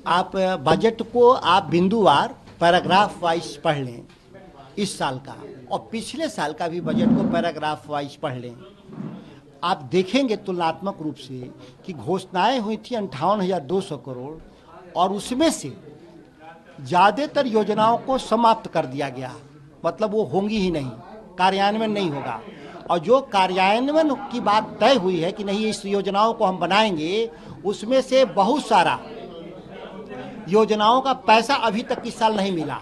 आप बजट को आप बिंदुवार पैराग्राफ वाइज पढ़ लें इस साल का, और पिछले साल का भी बजट को पैराग्राफ वाइज पढ़ लें। आप देखेंगे तुलनात्मक रूप से कि घोषणाएं हुई थी 58,200 करोड़, और उसमें से ज़्यादातर योजनाओं को समाप्त कर दिया गया, मतलब वो होंगी ही नहीं, कार्यान्वयन नहीं होगा। और जो कार्यान्वयन की बात तय हुई है कि नहीं इस योजनाओं को हम बनाएंगे, उसमें से बहुत सारा योजनाओं का पैसा अभी तक इस साल नहीं मिला।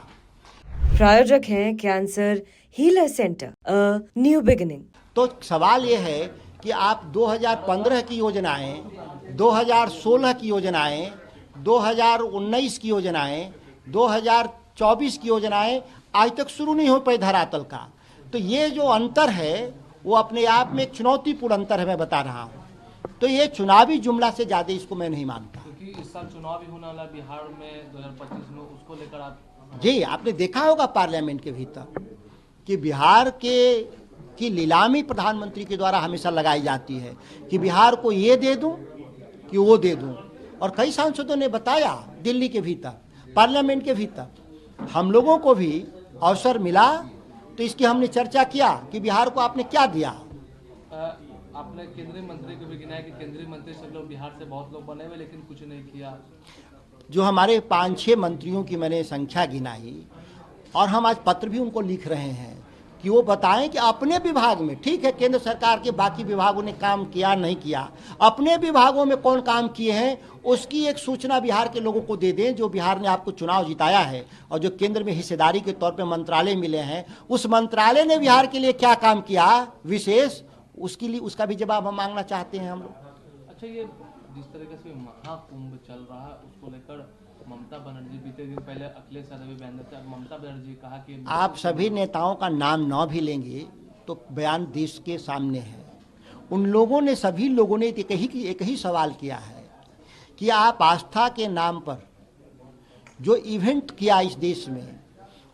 प्रायोजक हैं cancer healer centre, a new beginning. तो सवाल ये है कि आप 2015 की योजनाएं, 2016 की योजनाएं, 2019 की योजनाएं, 2024 की योजनाएं आज तक शुरू नहीं हो पाई धरातल का। तो ये जो अंतर है वो अपने आप में एक चुनौतीपूर्ण अंतर है, मैं बता रहा हूँ। तो ये चुनावी जुमला से ज़्यादा इसको मैं नहीं मानता, क्योंकि इस साल चुनाव भी होने वाला बिहार में 2025 में, उसको लेकर आप जी आपने देखा होगा पार्लियामेंट के भीतर कि बिहार की नीलामी प्रधानमंत्री के द्वारा हमेशा लगाई जाती है कि बिहार को ये दे दूं कि वो दे दूं। और कई सांसदों ने बताया दिल्ली के भीतर, पार्लियामेंट के भीतर, हम लोगों को भी अवसर मिला तो इसकी हमने चर्चा किया कि बिहार को आपने क्या दिया। आपने केंद्रीय मंत्री को भी गिनाया कि केंद्रीय मंत्री सब लोग बिहार से बहुत लोग बने हुए लेकिन कुछ नहीं किया। जो हमारे 5-6 मंत्रियों की मैंने संख्या गिनाई, और हम आज पत्र भी उनको लिख रहे हैं कि वो बताएं कि अपने विभाग में, ठीक है केंद्र सरकार के बाकी विभागों ने काम किया नहीं किया, अपने विभागों में कौन काम किए हैं उसकी एक सूचना बिहार के लोगों को दे दें। जो बिहार ने आपको चुनाव जिताया है और जो केंद्र में हिस्सेदारी के तौर पर मंत्रालय मिले हैं, उस मंत्रालय ने बिहार के लिए क्या काम किया विशेष, उसके लिए उसका भी जवाब हम मांगना चाहते हैं हम लोग। अच्छा, ये जिस तरीके से महाकुंभ चल रहा है उसको लेकर ममता बनर्जी बीते दिन पहले अखिलेश यादव बयान देते हैं, ममता बनर्जी कहा कि आप सभी नेताओं का नाम न भी लेंगे तो बयान देश के सामने है। उन लोगों ने, सभी लोगों ने एक ही सवाल किया है कि आप आस्था के नाम पर जो इवेंट किया इस देश में,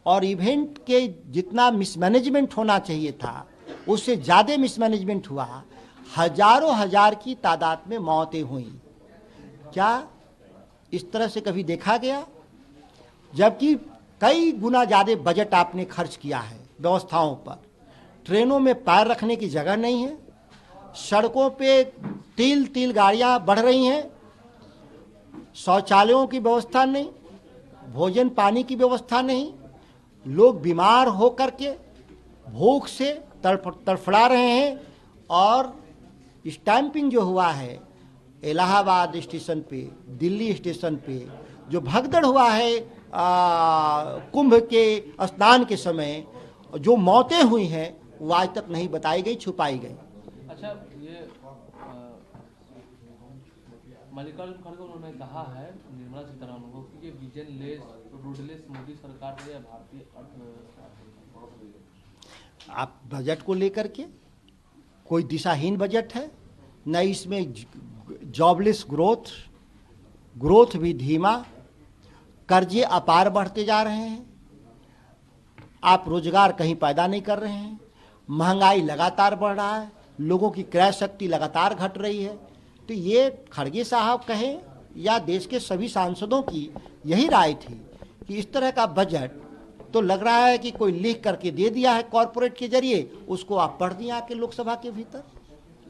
और इवेंट के जितना मिसमैनेजमेंट होना चाहिए था उससे ज़्यादा मिसमैनेजमेंट हुआ, हजारों हजार की तादाद में मौतें हुई। क्या इस तरह से कभी देखा गया? जबकि कई गुना ज़्यादा बजट आपने खर्च किया है व्यवस्थाओं पर। ट्रेनों में पैर रखने की जगह नहीं है, सड़कों पे तिल तिल गाड़ियां बढ़ रही हैं, शौचालयों की व्यवस्था नहीं, भोजन पानी की व्यवस्था नहीं, लोग बीमार होकर के भूख से तड़फड़ा रहे हैं। और स्टैंपिंग जो हुआ है इलाहाबाद स्टेशन पे, दिल्ली स्टेशन पे, जो भगदड़ हुआ है कुंभ के स्नान के समय, जो मौतें हुई हैं वो आज तक नहीं बताई गई, छुपाई गई। अच्छा, ये मल्लिकार्जुन खड़गे उन्होंने कहा है निर्मला सीतारमण को कि ये विजन लेस रूडलेस मोदी सरकार है या भारतीय अर्थव्यवस्था। आप बजट को लेकर के कोई दिशाहीन बजट है, न इसमें जॉबलेस ग्रोथ भी धीमा, कर्जे अपार बढ़ते जा रहे हैं, आप रोजगार कहीं पैदा नहीं कर रहे हैं, महंगाई लगातार बढ़ रहा है, लोगों की क्रय शक्ति लगातार घट रही है। तो ये खड़गे साहब कहें या देश के सभी सांसदों की यही राय थी कि इस तरह का बजट तो लग रहा है कि कोई लिख करके दे दिया है कॉरपोरेट के जरिए, उसको आप पढ़ दिए आके लोकसभा के भीतर।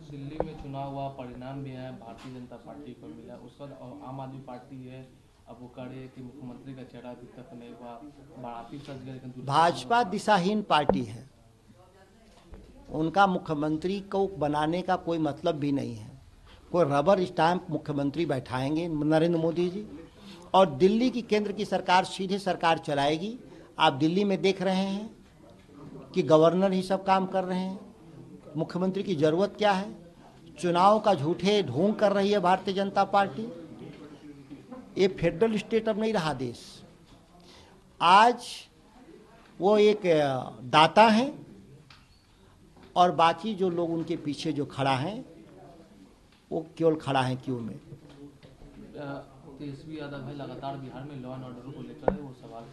दिल्ली में चुनाव हुआ, परिणाम भी है, भारतीय जनता पार्टी को मिला, उसका आम आदमी पार्टी है, अब वो कह रही है कि मुख्यमंत्री का चेहरा अभी तक नहीं हुआ, बाराती सज गए। भाजपा दिशाहीन पार्टी है, उनका मुख्यमंत्री को बनाने का कोई मतलब भी नहीं है। कोई रबर स्टैंप मुख्यमंत्री बैठाएंगे नरेंद्र मोदी जी, और दिल्ली की केंद्र की सरकार सीधे सरकार चलाएगी। आप दिल्ली में देख रहे हैं कि गवर्नर ही सब काम कर रहे हैं, मुख्यमंत्री की जरूरत क्या है? चुनाव का झूठे ढोंग कर रही है भारतीय जनता पार्टी। ये फेडरल स्टेट अब नहीं रहा देश। आज वो एक दाता हैं और बाकी जो लोग उनके पीछे जो खड़ा हैं वो केवल खड़ा है क्यों में। तेजस्वी यादव भाई लगातार बिहार में लॉ एंड ऑर्डर को लेकर वो सवाल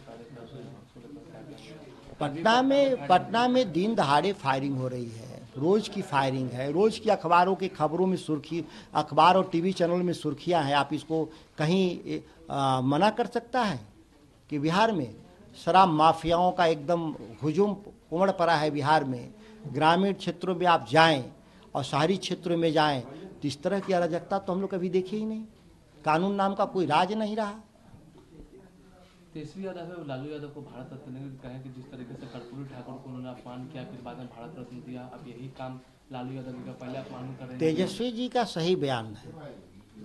पटना में दिन दहाड़े फायरिंग हो रही है, रोज की फायरिंग है, रोज की अखबारों की खबरों में सुर्खी, अखबार और टीवी चैनल में सुर्खियां हैं। आप इसको कहीं मना कर सकता है कि बिहार में शराब माफियाओं का एकदम हुजूम उमड़ पड़ा है। बिहार में ग्रामीण क्षेत्रों में आप जाएं और शहरी क्षेत्रों में जाएं तो इस तरह की अराजकता तो हम लोग कभी देखे ही नहीं। कानून नाम का कोई राज नहीं रहा। तेजस्वी यादव है लालू यादव को भारत रत्न कहें कि जिस तरीके से कर्पूरी ठाकुर को उन्होंने अपमान किया, फिर बाद में भारत रत्न दिया, अब यही काम लालू यादव जी का पहले अपमान कर रहे हैं। तेजस्वी जी का सही बयान है,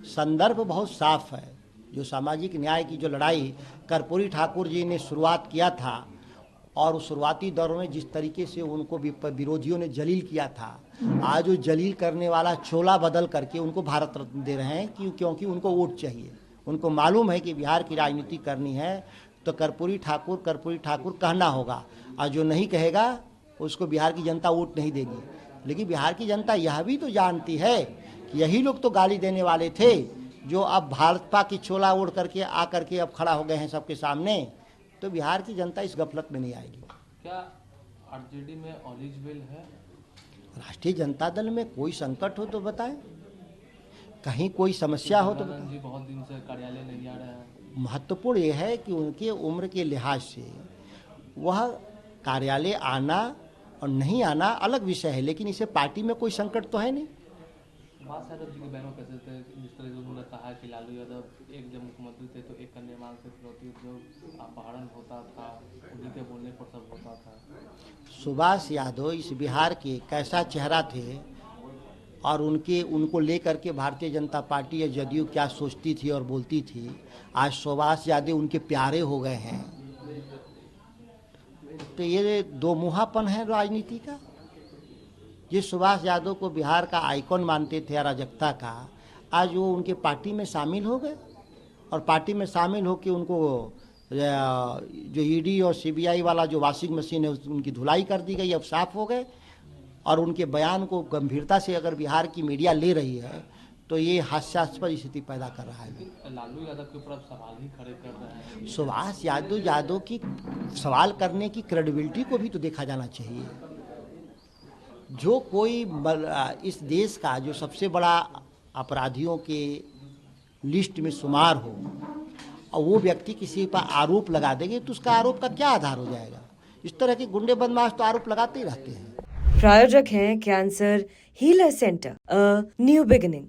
संदर्भ बहुत साफ है। जो सामाजिक न्याय की जो लड़ाई कर्पूरी ठाकुर जी ने शुरुआत किया था और उस शुरुआती दौर में जिस तरीके से उनको विरोधियों ने जलील किया था, आज वो जलील करने वाला चोला बदल करके उनको भारत रत्न दे रहे हैं क्योंकि उनको वोट चाहिए। उनको मालूम है कि बिहार की राजनीति करनी है तो कर्पूरी ठाकुर कहना होगा, और जो नहीं कहेगा उसको बिहार की जनता वोट नहीं देगी। लेकिन बिहार की जनता यह भी तो जानती है कि यही लोग तो गाली देने वाले थे जो अब भाजपा की चोला ओढ़ करके आकर के अब खड़ा हो गए हैं सबके सामने। तो बिहार की जनता इस गफलत में नहीं आएगी। क्या आरजेडी में एलिजिबल है? राष्ट्रीय जनता दल में कोई संकट हो तो बताएं, कहीं कोई समस्या हो तो बताएं। जी बहुत दिन से कार्यालय नहीं आ रहे हैं। महत्वपूर्ण यह है कि उनके उम्र के लिहाज से वह कार्यालय आना और नहीं आना अलग विषय है, लेकिन इसे पार्टी में कोई संकट तो है नहीं। बात यादव जी के बयानों कैसे थे, जिस तरह से उन्होंने कहा कि लालू यादव एक जब मुख्यमंत्री थे तो एक कन्या मांग से फिरौती जो अपहरण होता था उन्हीं के बोलने पर सब होता था। सुभाष यादव इस बिहार के कैसा चेहरा थे और उनको लेकर के भारतीय जनता पार्टी या जदयू क्या सोचती थी और बोलती थी, आज सुभाष यादव उनके प्यारे हो गए हैं। तो ये दो मुहापन है राजनीति का। जिस सुभाष यादव को बिहार का आइकॉन मानते थे अराजकता का, आज वो उनके पार्टी में शामिल हो गए और पार्टी में शामिल होकर उनको जो ईडी और सीबीआई वाला जो वॉशिंग मशीन है उनकी धुलाई कर दी गई, अब साफ हो गए। और उनके बयान को गंभीरता से अगर बिहार की मीडिया ले रही है तो ये हास्यास्पद स्थिति पैदा कर रहा है। लालू यादव के ऊपर सवाल ही खड़े कर रहे हैं। सुभाष यादव की सवाल करने की क्रेडिबिलिटी को भी तो देखा जाना चाहिए। जो कोई इस देश का जो सबसे बड़ा अपराधियों के लिस्ट में शुमार हो और वो व्यक्ति किसी पर आरोप लगा देंगे तो उसका आरोप का क्या आधार हो जाएगा। इस तरह के गुंडे बदमाश तो आरोप लगाते ही रहते हैं। प्रायोजक हैं cancer healer centre, a new beginning.